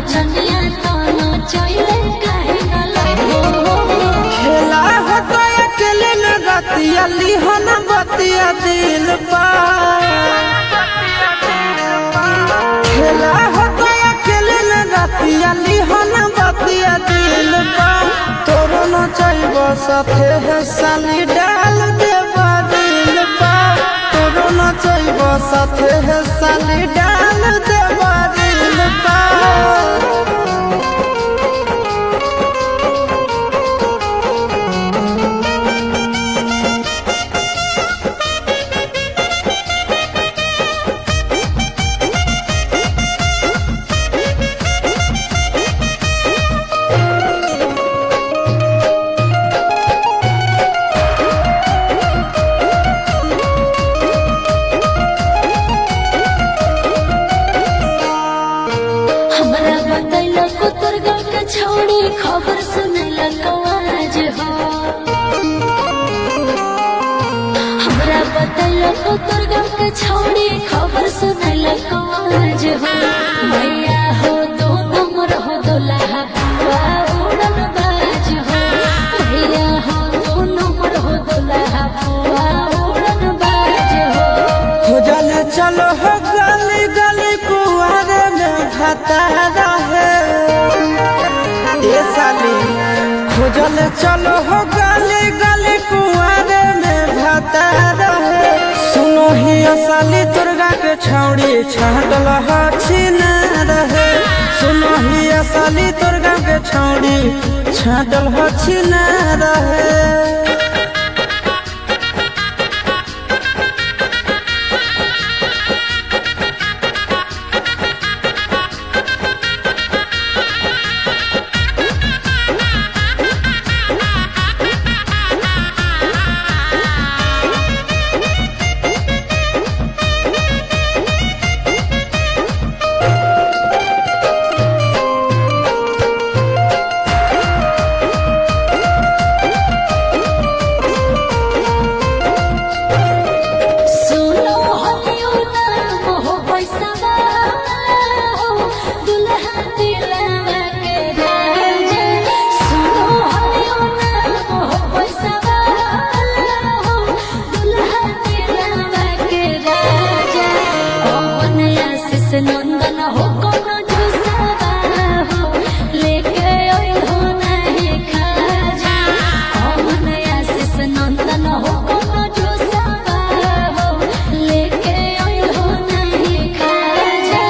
नचनिया तो नचैले काहे न लगो खेला होता अकेले न गतिया लिहन बतिया दिल पा खेला होता अकेले न गतिया लिहन बतिया दिल पा तोरो नचैब साथे है साली डाल देबा दिल पा तोरो नचैब साथे है साली डाल देबा दिल पा। हमरा बतैला कुतर गाँव के छोड़ी खबर सुनैला कवाज हो हमरा बतैला कुतर गाँव के छोड़ी खबर सुनैला कवाज हो मैया हो दो नंबर हो दुल्हा बुआ उड़न बाज हो मैया हो दो नंबर हो दुल्हा बुआ उड़न बाज हो खोजले चलो हो गली गली कुआरे में घाटा रहे ए साली खोजले चलो हो गली गली कुआरे में घाटा रहे सुनो ही साली दुर्गा के छौड़ी छाटल हछी न रहे सुनो ही साली दुर्गा के छौड़ी छाटल हछी न रहे। सुनो हलियो नाम हो पैसावा हो दुल्हा दिलवा के राजा सुनो हलियो नाम हो पैसावा हो दुल्हा दिलवा के राजा कौन आशीष नंदन हो कौन जुसावा हो लेके आइल हो नहीं खाजा कौन आशीष नंदन हो कौन जुसावा हो लेके आइल हो नहीं खाजा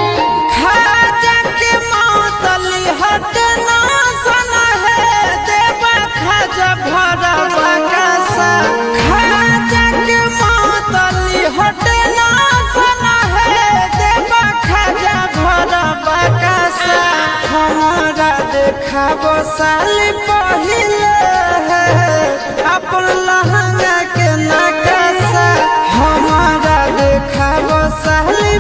खाजा के मातली हट ना सना है देवा खाजा भरा बकासा खाजा के मातली हट ना सना है देवा खाजा भरा बकासा हमारा देखाबो साली पहिले है अपन लहंगा के नकासा हमारा देखाबो साली